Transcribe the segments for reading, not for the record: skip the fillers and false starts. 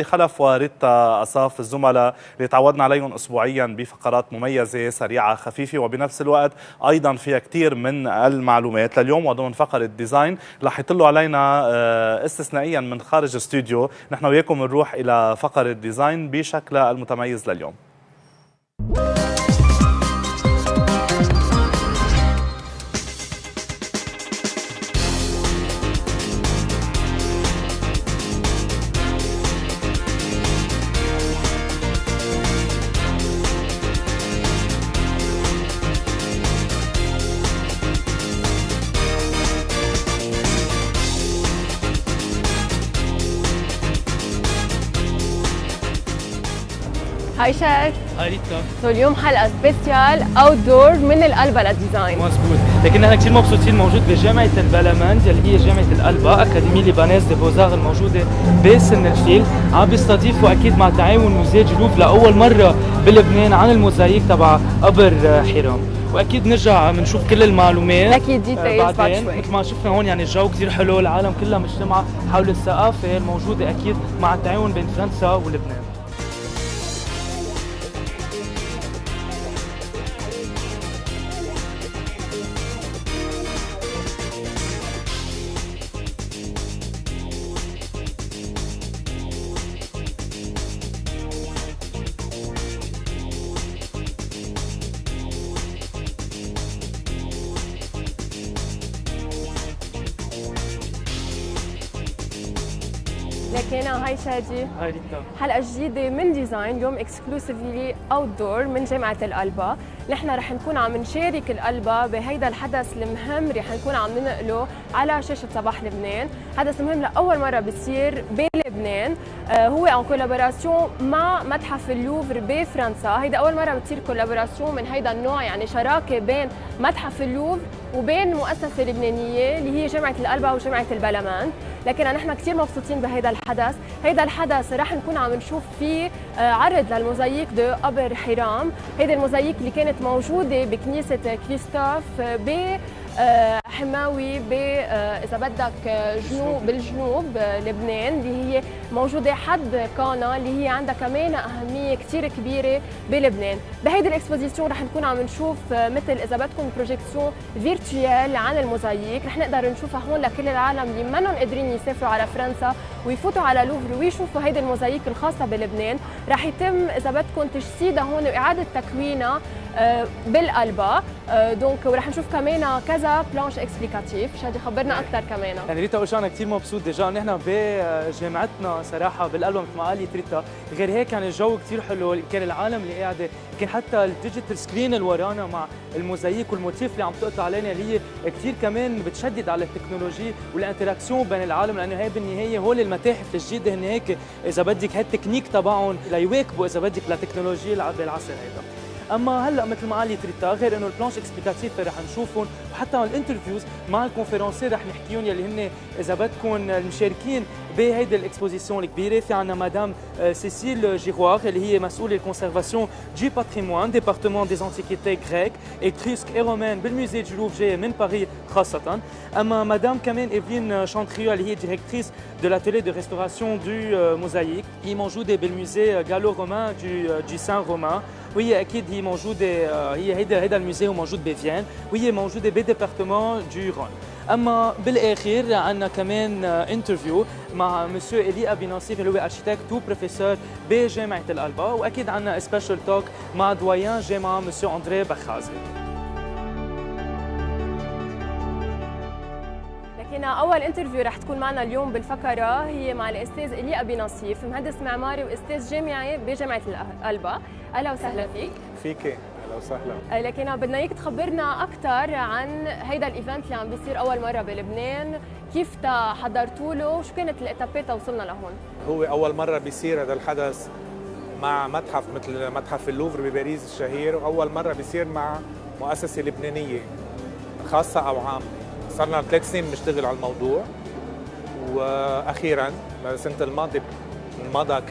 خلف وريتا أصاف الزملاء اللي تعودنا عليهم أسبوعيا بفقرات مميزة سريعة خفيفة وبنفس الوقت أيضا فيها كثير من المعلومات. لليوم وضمن فقرة ديزاين رح يطلوا علينا استثنائيا من خارج الاستوديو. نحن وياكم نروح إلى فقرة ديزاين بشكلها المتميز لليوم. هاي شاد. هاي ريتا. اليوم حلقة سبيسيال اوت دور من القلبة للديزاين. مزبوط، لكن نحن كثير مبسوطين موجود بجامعة البلمند اللي هي جامعة القلبة، أكاديمية ليبانيز دي بوزار الموجودة بسن الفيل، عم بيستضيفوا أكيد مع تعاون موزي جلوف لأول مرة بلبنان عن الموزاييك تبع قبر حرام، واكيد نرجع بنشوف كل المعلومات اكيد ديتيلز بعد شوي. مثل ما شفنا هون يعني الجو كثير حلو، العالم كلها مجتمعة حول الثقافة الموجودة اكيد مع التعاون بين فرنسا ولبنان. لكن هاي شادي، هاي ريتا. حلقة جديدة من ديزاين، اليوم اكسكلوسيفلي اوت دور من جامعة القلبة. نحن رح نكون عم نشارك القلبة بهيدا الحدث المهم رح نكون عم ننقله على شاشة صباح لبنان، حدث مهم لأول مرة بيصير بلبنان، هو ان كولابوراسيون مع متحف اللوفر بفرنسا. هيدا أول مرة بتصير كولابوراسيون من هيدا النوع، يعني شراكة بين متحف اللوفر وبين مؤسسة لبنانية اللي هي جامعة القلبة وجامعة البلمند. لكن نحن كثير مبسوطين بهيدا الحدث. هيدا الحدث رح نكون عم نشوف فيه عرض للموزاييك دو قبر حرام. هيدي الموزاييك اللي كانت موجودة بكنيسة كريستوف حماوي اذا بدك بالجنوب لبنان، اللي هي موجوده حد قانا، اللي هي عندها كمان اهميه كثير كبيره بلبنان. بهيدي الاكسبوزيسيون رح نكون عم نشوف مثل اذا بدكم بروجيكسيون فيرتويال عن الموزاييك، رح نقدر نشوفها هون لكل العالم اللي منهم قادرين يسافروا على فرنسا ويفوتوا على لوفر ويشوفوا هيدي الموزاييك الخاصه بلبنان. رح يتم اذا بدكم تجسيدها هون واعاده تكوينها بالقلبة. دونك ورح نشوف كمان كذا بلانش اكسبليكاتيف. شادي خبرنا اكثر كمان. يعني ريتا اول شيء انا كثير مبسوط ديجا نحن بجامعتنا صراحه بالقلبه مثل ما قالت ريتا. غير هيك كان الجو كثير حلو، كان العالم اللي قاعده، كان حتى الديجيتال سكرين اللي ورانا مع الموزاييك والموتيف اللي عم تقطع علينا اللي هي كثير كمان بتشدد على التكنولوجي والانتراكسيون بين العالم، لانه هي بالنهايه هول المتاحف الجديده هن هيك اذا بدك هالتكنيك تبعهم ليواكبوا اذا بدك لتكنولوجيا بالعصر هيدا. اما هلا مثل ما قالت ريتا، غير انه البلانش اكسبليكاتيف رح نشوفهم، وحتى الانترفيوز مع الكونفرنسي رح نحكيهم يلي هن اذا بدكم المشاركين بهيدي الاكسبوزيسيون الكبيره. في عندنا مدام سيسيل جيروار اللي هي مسؤوله الكونسيرفاسيون دو باتريمون ديبارتمون دي انتيكيتي غريك اتريسك اي رومان بالموزي دو لوفر جايه من باريس خاصه. اما مدام كمان ايفلين شانتريو اللي هي ديريكتريس دو لاتيلي دو ريستوراسيون دو موزاييك، هي موجوده بالموزي غالو رومان دو سان رومان، وهي اكيد هي موجوده، هي هيدا الموزي هو موجود بفيان، وهي موجوده بديبارتمون دو رون. اما بالاخير عندنا كمان انترفيو مع مسيو إلي أبي ناصير اللي هو اركيتكت وبروفيسور بجامعه القلبة، واكيد عندنا سبيشال توك مع دويان جامعه مسيو اندري بخازي. لكن اول انترفيو رح تكون معنا اليوم بالفقره هي مع الاستاذ إلي أبي ناصيف، مهندس معماري واستاذ جامعي بجامعه القلبة. اهلا وسهلا فيك. فيكي اهلا وسهلا. لكن بدنا اياك تخبرنا اكثر عن هيدا الايفنت اللي عم بيصير اول مره بلبنان، كيف حضرتوا له، شو كانت الاتابات توصلنا لهون؟ هو اول مره بيصير هذا الحدث مع متحف مثل متحف اللوفر بباريس الشهير، واول مره بيصير مع مؤسسه لبنانيه خاصه او عامه. صار لنا 3 سنين بنشتغل على الموضوع، واخيرا السنه الماضيه مضى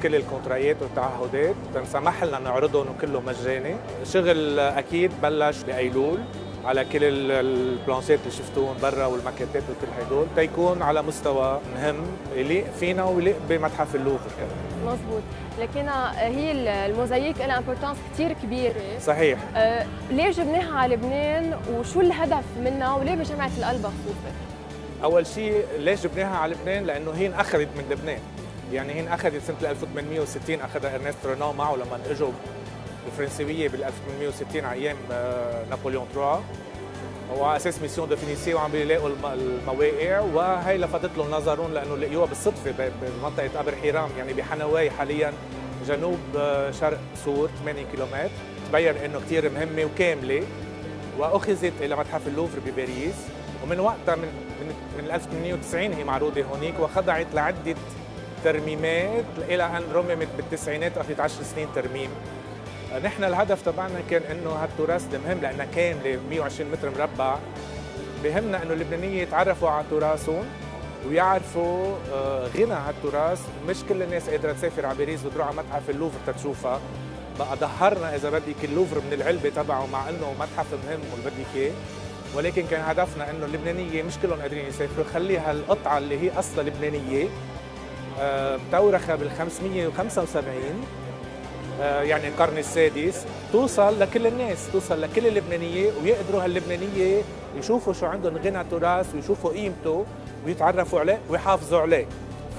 كل الكونترايات والتعهدات تنسمح لنا نعرضهم وكله مجاني. الشغل اكيد بلش بايلول على كل البلانشات اللي شفتوهم برا والماكيتات وكل هدول تيكون على مستوى مهم يليق فينا ويليق بمتحف اللوفر كمان. مزبوط، لكن هي الموزاييك لها امبورتانس كثير كبيره. صحيح. ليه جبناها على لبنان وشو الهدف منها وليه بجامعه القلبة خصوصا؟ اول شيء ليش جبناها على لبنان؟ لانه هي انأخذت من لبنان، يعني هي انأخذت سنه 1860 اخذها ارنست رينو معه لما اجوا الفرنسويه بال 1860 على ايام نابليون 3 وعلى اساس ميسيون ديفينيسيو وعم بيلاقوا المواقع، وهي لفتت لهم نظرهم لانه لقيوها بالصدفه بمنطقه ابر حيرام يعني بحنواي حاليا جنوب شرق سور 8 كيلومتر، تبين انه كثير مهمه وكامله واخذت الى متحف اللوفر بباريس، ومن وقتها من 1890 هي معروضه هونيك وخضعت لعده ترميمات الى ان رممت بالتسعينات اخذت 10 سنين ترميم. نحن الهدف تبعنا كان انه هالتراث المهم لانها كامله 120 متر مربع، بهمنا انه اللبنانيه يتعرفوا على تراثهم ويعرفوا غنى هالتراث، مش كل الناس قادره تسافر على باريس وتروح على متحف اللوفر تتشوفها، بقى ظهرنا اذا بدك اللوفر من العلبه تبعه مع انه متحف مهم واللي بدك اياه، ولكن كان هدفنا انه اللبنانيه مش كلهم قادرين يسافروا، خليها القطعه اللي هي اصلا لبنانيه متورخه بال 575 يعني القرن السادس توصل لكل الناس، توصل لكل اللبنانيه ويقدروا هاللبنانيه يشوفوا شو عندهم غنى تراث ويشوفوا قيمته ويتعرفوا عليه ويحافظوا عليه،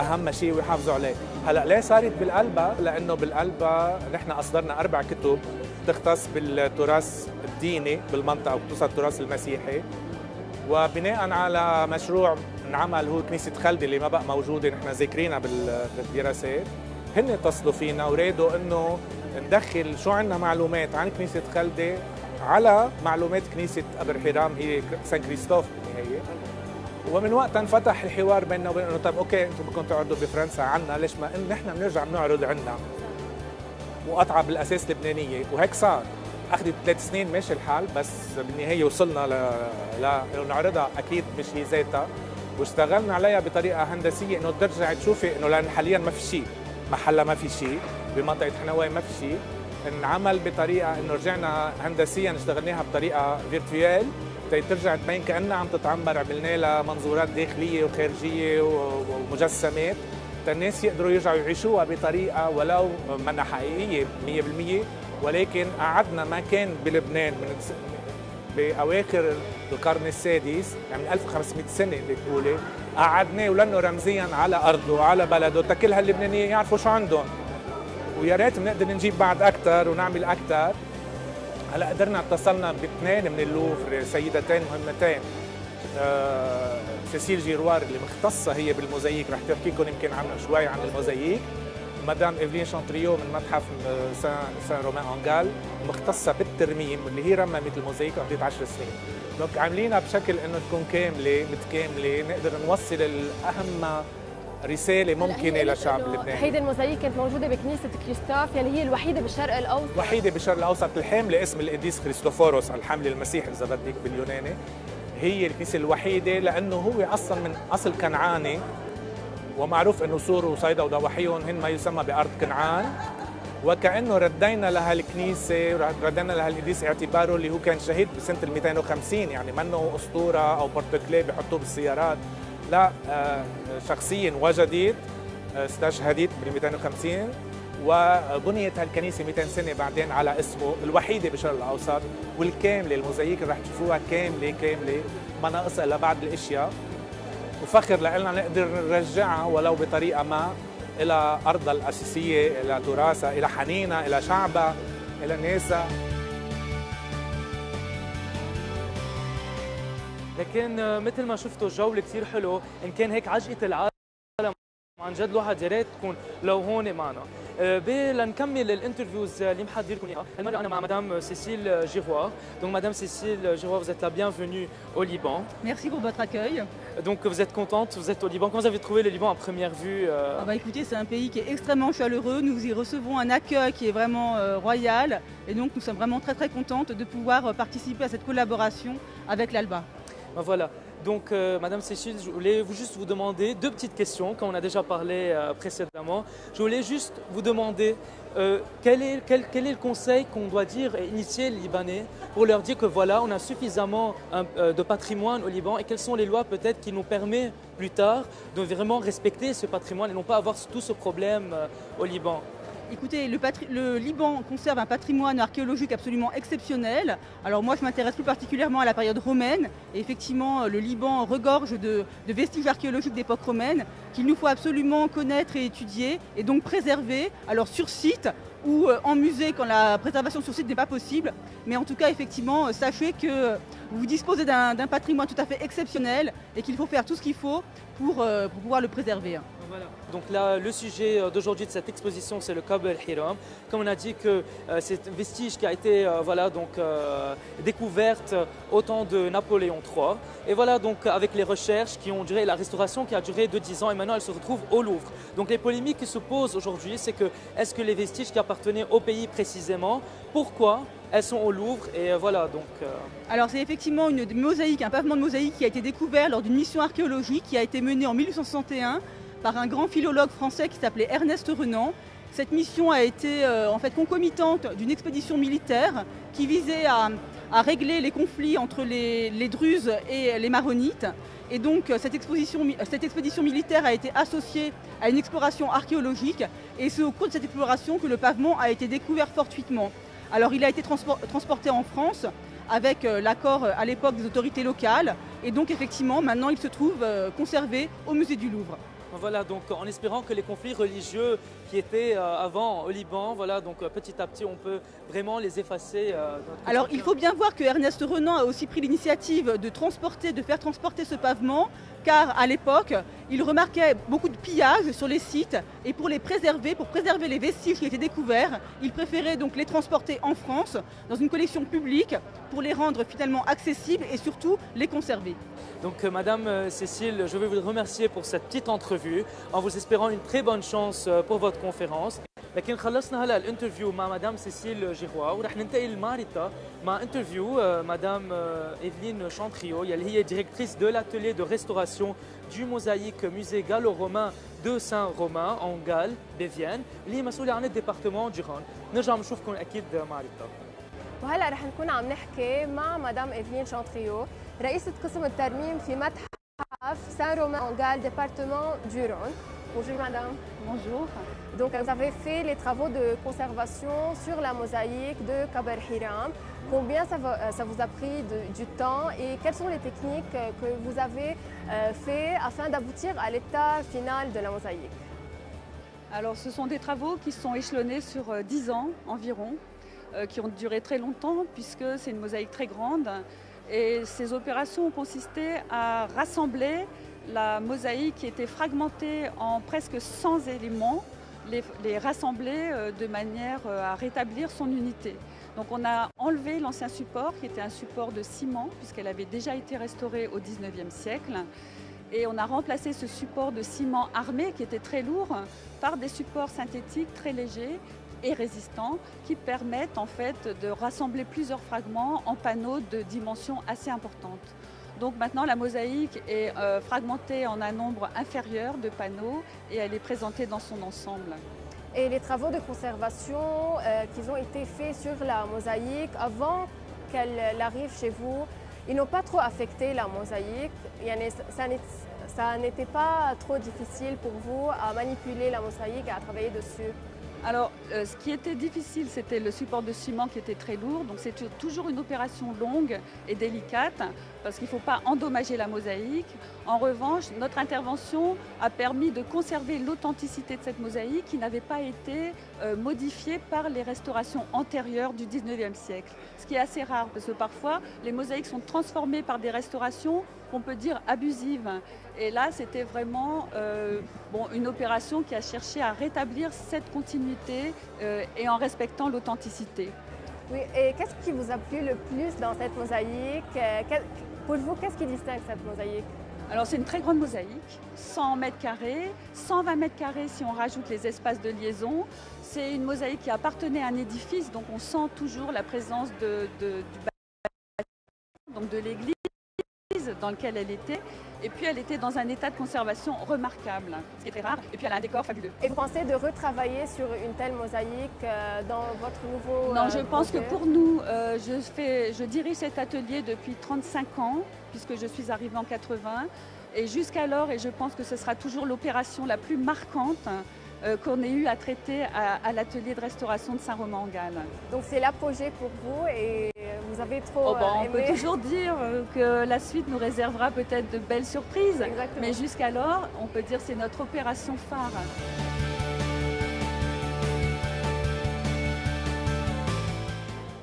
اهم شيء ويحافظوا عليه. هلا ليه صارت بالقلبة؟ لانه بالقلبة نحن اصدرنا 4 كتب تختص بالتراث الديني بالمنطقه وخصوصا التراث المسيحي، وبناء على مشروع انعمل هو كنيسه خلدي اللي ما بقى موجوده نحن ذاكرينها بالدراسات، هن اتصلوا فينا ورادوا انه ندخل شو عندنا معلومات عن كنيسه خلدي على معلومات كنيسه ابر حرام هي سان كريستوف بالنهايه، ومن وقتها انفتح الحوار بيننا وبين انه طيب اوكي انتم بدكم تعرضوا بفرنسا عنا، ليش ما نحن بنرجع بنعرض عنا مقاطعه بالاساس لبنانيه، وهيك صار. اخذت 3 سنين ماشي الحال، بس بالنهايه وصلنا نعرضها اكيد مش هي ذاتها، واشتغلنا عليها بطريقه هندسيه انه ترجع تشوفي انه لان حاليا ما في شيء، محلها ما في شيء، بمنطقه حنواي ما في شيء، انعمل بطريقه انه رجعنا هندسيا اشتغلناها بطريقه فيرتويال ترجع تبين كانها عم تتعمر، عملنا لها منظورات داخليه وخارجيه ومجسمات الناس يقدروا يرجعوا يعيشوها بطريقه ولو منها حقيقيه 100%، ولكن قعدنا ما كان بلبنان من باواخر القرن السادس يعني من 1500 سنه بتقولي قعدناه ولانه رمزيا على ارضه وعلى بلده تكل هاللبنانيه يعرفوا شو عندهم، ويا ريت بنقدر نجيب بعد اكثر ونعمل اكثر. هلا قدرنا اتصلنا باثنين من اللوفر سيدتين مهمتين، سيسيل جيروار اللي مختصه هي بالموزاييك رح تحكي لكم يمكن عنها شوي عن الموزاييك، ومدام ايفلين شانتريو من متحف سان رومان انغال مختصه بالترميم اللي هي رممت الموزاييك قضيت 10 سنين. دونك عاملينها بشكل انه تكون كامله متكامله نقدر نوصل الاهم رساله ممكنه للشعب اللبناني. هيدي الموزاييك كانت موجوده بكنيسه كريستوف يلي هي الوحيده بالشرق الاوسط، الوحيده بالشرق الاوسط الحامله اسم القديس خريستوفوروس الحامل المسيح اذا بدك باليوناني، هي الكنيسه الوحيده لانه هو اصلا من اصل كنعاني، ومعروف انه سور وصيدا وضواحيهم هن ما يسمى بارض كنعان، وكانه ردينا لها الكنيسه ردينا لها القديس اعتباره اللي هو كان شهيد بسنه 250 يعني منه اسطوره او بورتوكلي بحطوه بالسيارات، لا شخصيا وجدت استشهدت بال 250 وبنيت هالكنيسه 200 سنه بعدين على اسمه، الوحيده بالشرق الاوسط والكامله الموزاييك اللي رح تشوفوها كامله ما ناقصها الا بعض الاشياء، وفخر لنا نقدر نرجعها ولو بطريقه ما الى ارضها الاساسيه، الى تراثها، الى حنينها، الى شعبها، الى ناسها. لكن مثل ما شفتوا الجو كثير حلو، ان كان هيك عجقه العالم عن جد الواحد يا ريت تكون لو هون معنا. لنكمل الانترفيوز اللي محضر لكم اياها، المره انا مع مدام سيسيل جيروار. Donc madame Cécile Giroir, vous êtes la bienvenue au Liban. Merci pour votre accueil. Donc vous êtes contente, vous êtes au Liban. Comment vous avez trouvé le Liban à première vue Écoutez, c'est un pays qui est extrêmement chaleureux. Nous y recevons un accueil qui est vraiment royal. Et donc nous sommes vraiment très contentes de pouvoir participer à cette collaboration avec l'Alba. Voilà. Donc, Madame Cécile, je voulais juste vous demander deux petites questions, comme on a déjà parlé précédemment. Je voulais juste vous demander quel est le conseil qu'on doit dire et initier les Libanais pour leur dire que voilà, on a suffisamment de patrimoine au Liban et quelles sont les lois peut-être qui nous permettent plus tard de vraiment respecter ce patrimoine et non pas avoir tout ce problème au Liban. Écoutez, le Liban conserve un patrimoine archéologique absolument exceptionnel. Alors moi, je m'intéresse plus particulièrement à la période romaine. Et effectivement, le Liban regorge de vestiges archéologiques d'époque romaine qu'il nous faut absolument connaître et étudier et donc préserver, alors sur site ou en musée quand la préservation sur site n'est pas possible. Mais en tout cas, effectivement, sachez que vous disposez d'un patrimoine tout à fait exceptionnel et qu'il faut faire tout ce qu'il faut pour pouvoir le préserver. Voilà. Donc là, le sujet d'aujourd'hui de cette exposition, c'est le Qabr Hiram. Comme on a dit que c'est un vestige qui a été découverte au temps de Napoléon III. Et voilà, donc avec les recherches qui ont duré, la restauration qui a duré de 10 ans et maintenant elle se retrouve au Louvre. Donc les polémiques qui se posent aujourd'hui, c'est que est-ce que les vestiges qui appartenaient au pays précisément, pourquoi elles sont au Louvre et voilà donc. Alors c'est effectivement une mosaïque, un pavement de mosaïque qui a été découvert lors d'une mission archéologique qui a été menée en 1861 par un grand philologue français qui s'appelait Ernest Renan. Cette mission a été en fait concomitante d'une expédition militaire qui visait à régler les conflits entre les Druzes et les Maronites. Et donc cette expédition militaire a été associée à une exploration archéologique et c'est au cours de cette exploration que le pavement a été découvert fortuitement. Alors il a été transporté en France avec l'accord à l'époque des autorités locales et donc effectivement maintenant il se trouve conservé au musée du Louvre. Voilà, donc en espérant que les conflits religieux qui étaient avant au Liban, voilà, donc petit à petit on peut vraiment les effacer. Alors il faut bien voir que Ernest Renan a aussi pris l'initiative de faire transporter ce pavement, car à l'époque, il remarquait beaucoup de pillages sur les sites et pour préserver les vestiges qui étaient découverts, il préférait donc les transporter en France dans une collection publique pour les rendre finalement accessibles et surtout les conserver. Donc Madame Cécile, je veux vous remercier pour cette petite entrevue en vous espérant une très bonne chance pour votre conférence. لكن خلصنا هلا الانترفيو مع مدام سيسيل جيروا ورح ننتقل ماريتا مع انترفيو مدام ايفلين شانتريو يلي هي ديريكتريس دو l'atelier de restauration du mosaïque musée gallo-romain de Saint-Romain en Galles بفيين اللي هي مسؤولة عن الديبارتمون du Rhône. نرجع نشوفكم اكيد ماريتا. وهلا رح نكون عم نحكي مع مدام ايفلين شانتريو رئيسة قسم الترميم في متحف Saint-Romain en Galles, département du Rhône. Bonjour madame. Bonjour. Donc vous avez fait les travaux de conservation sur la mosaïque de Qabr Hiram. Combien ça vous a pris du temps et quelles sont les techniques que vous avez fait afin d'aboutir à l'état final de la mosaïque? Alors ce sont des travaux qui sont échelonnés sur 10 ans environ, qui ont duré très longtemps puisque c'est une mosaïque très grande. Et ces opérations ont consisté à rassembler la mosaïque qui était fragmentée en presque 100 éléments, les rassembler de manière à rétablir son unité. Donc on a enlevé l'ancien support qui était un support de ciment puisqu'elle avait déjà été restaurée au 19e siècle. Et on a remplacé ce support de ciment armé qui était très lourd par des supports synthétiques très légers et résistants qui permettent en fait de rassembler plusieurs fragments en panneaux de dimensions assez importantes. Donc maintenant la mosaïque est fragmentée en un nombre inférieur de panneaux et elle est présentée dans son ensemble. Et les travaux de conservation qui ont été faits sur la mosaïque avant qu'elle arrive chez vous, ils n'ont pas trop affecté la mosaïque. Ça n'était pas trop difficile pour vous à manipuler la mosaïque et à travailler dessus? Alors, ce qui était difficile, c'était le support de ciment qui était très lourd. Donc, c'est toujours une opération longue et délicate parce qu'il ne faut pas endommager la mosaïque. En revanche, notre intervention a permis de conserver l'authenticité de cette mosaïque qui n'avait pas été modifiée par les restaurations antérieures du 19e siècle. Ce qui est assez rare parce que parfois, les mosaïques sont transformées par des restaurations qu'on peut dire abusives. Et là, c'était vraiment une opération qui a cherché à rétablir cette continuité et en respectant l'authenticité. Oui, et qu'est-ce qui vous a plu le plus dans cette mosaïque? Pour vous, qu'est-ce qui distingue cette mosaïque? Alors c'est une très grande mosaïque, 100 mètres carrés, 120 mètres carrés si on rajoute les espaces de liaison. C'est une mosaïque qui appartenait à un édifice, donc on sent toujours la présence du bâtiment, donc de l'église. dans lequel elle était. Et puis elle était dans un état de conservation remarquable, ce qui est très rare. Et puis elle a un décor fabuleux. Et vous pensez de retravailler sur une telle mosaïque dans votre nouveau Non, je pense que projet? pour nous, je dirige cet atelier depuis 35 ans, puisque je suis arrivée en 80. Et jusqu'alors, et je pense que ce sera toujours l'opération la plus marquante qu'on ait eu à traiter à l'atelier de restauration de Saint-Romain-en-Galles. Donc c'est l'apogée pour vous et vous avez trop On aimé. peut toujours dire que la suite nous réservera peut-être de belles surprises, Exactement. mais jusqu'alors, on peut dire que c'est notre opération phare.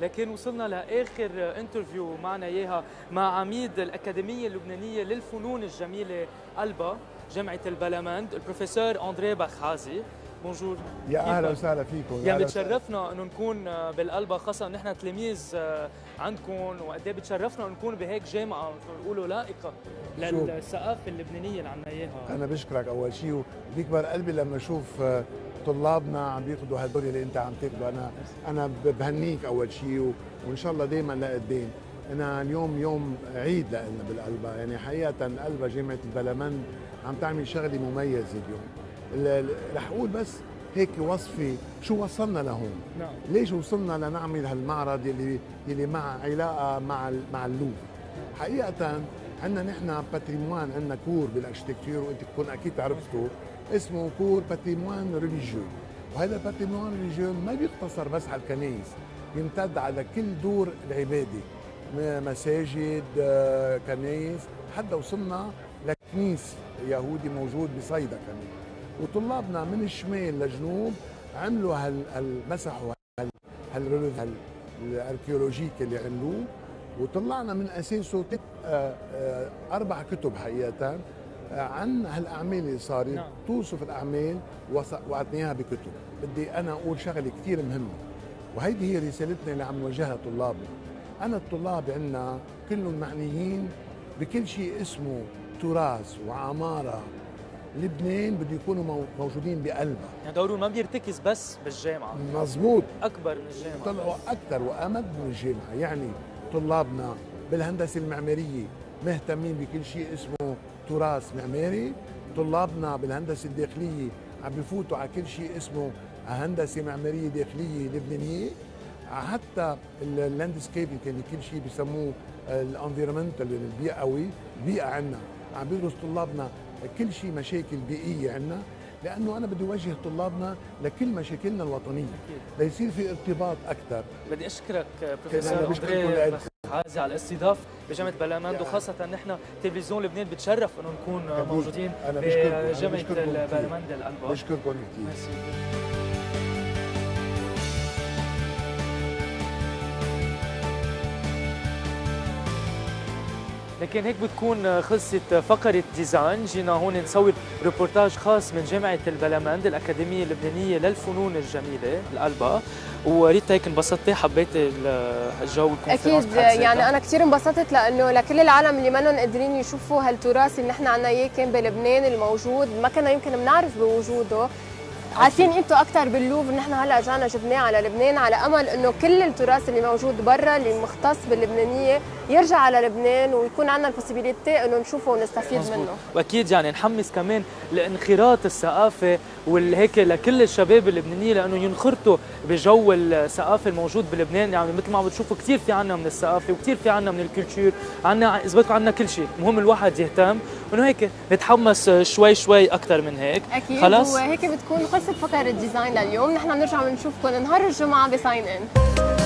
لكن وصلنا لاخر انترفيو معنا اياها مع عميد الاكاديميه اللبنانيه للفنون الجميله ألبا جامعه البلمند البروفيسور اندري بخازي. بونجور. يا اهلا وسهلا فيكم. يعني بتشرفنا انه نكون بالألبا، خاصه نحن تلاميذ عندكم، وقد ايه بتشرفنا انه نكون بهيك جامعه نقولوا لائقه للثقافه اللبنانيه اللي عندنا اياها. انا بشكرك اول شيء، وبيكبر قلبي لما اشوف طلابنا عم بياخذوا هدول اللي انت عم تاخذوا. انا بهنيك اول شيء، وان شاء الله دائما لقدام. انا اليوم يوم عيد لنا بالألبا، يعني حقيقه الألبا جامعه البلمند عم تعمل شغله مميزه اليوم. رح اقول بس هيك وصفي شو وصلنا لهون. نعم. ليش وصلنا لنعمل هالمعرض يلي مع علاقه مع اللوفر. حقيقه عندنا نحن باتريموان، عندنا كور بالاركتكتور، وانت تكون اكيد عرفتوا اسمه كور باتريموان ريليجيو. وهذا الباتريموان ريليجيو ما بيقتصر بس على الكنائس، يمتد على كل دور العباده، مساجد، كنائس، حتى وصلنا لكنيس يهودي موجود بصيدا كمان. وطلابنا من الشمال للجنوب عملوا مسحوا الاركيولوجيك اللي عملوه، وطلعنا من اساسه 4 كتب حقيقه عن هالاعمال اللي صارت. نعم. توصف الاعمال وعطيناها بكتب. بدي انا اقول شغله كثير مهمه، وهيدي هي رسالتنا اللي عم نوجهها طلابنا. انا الطلاب عندنا كلهم معنيين بكل شيء اسمه تراث وعماره. لبنان بده يكونوا موجودين بقلبها. يعني دورهم ما بيرتكز بس بالجامعه. مزبوط. اكبر من الجامعه. طلعوا اكثر وامد من الجامعه، يعني طلابنا بالهندسه المعماريه مهتمين بكل شيء اسمه تراث معماري. طلابنا بالهندسه الداخليه عم بفوتوا على كل شيء اسمه هندسه معماريه داخليه لبنانيه. حتى اللاندسكيبنج اللي كل شيء بسموه الانفيرمنتال البيئوي، البيئه عندنا عم بيدرس طلابنا كل شيء مشاكل بيئيه عندنا، لانه انا بدي اوجه طلابنا لكل مشاكلنا الوطنيه ليصير في ارتباط اكثر. بدي اشكرك بروفيسور اندري بخازي على الاستضافه بجامعه بلمند، وخاصه نحن تلفزيون لبنان بتشرف انه نكون موجودين بجامعه بلمند الألبا. بشكركم كثير. لكن هيك بتكون خلصت فقرة ديزاين. جينا هون نسوي ريبورتاج خاص من جامعة البلمند الأكاديمية اللبنانية للفنون الجميلة الألبا. وريتا هيك انبسطتي، حبيت الجو يكون اكيد. يعني انا كثير انبسطت لانه لكل العالم اللي منهم قادرين يشوفوا هالتراث اللي نحن عنا اياه كان بلبنان الموجود، ما كنا يمكن بنعرف بوجوده. عارفين قيمته اكثر باللوفر، نحن هلا رجعنا جبناه على لبنان على امل انه كل التراث اللي موجود برا اللي مختص باللبنانيه يرجع على لبنان ويكون عندنا البوسيبيليتي انه نشوفه ونستفيد منه. واكيد يعني نحمس كمان لانخراط الثقافه والهيك لكل الشباب اللبنانيين لانه ينخرطوا بجو الثقافه الموجود بلبنان. يعني مثل ما عم بتشوفوا كثير في عنا من الثقافه وكثير في عنا من الكولتور، عنا اذا بدكم عنا كل شيء. المهم الواحد يهتم انه هيك نتحمس شوي شوي اكثر من هيك. اكيد. خلص وهيك بتكون خلصت فقره الديزاين لليوم. نحن بنرجع بنشوفكم نهار الجمعه بساين ان.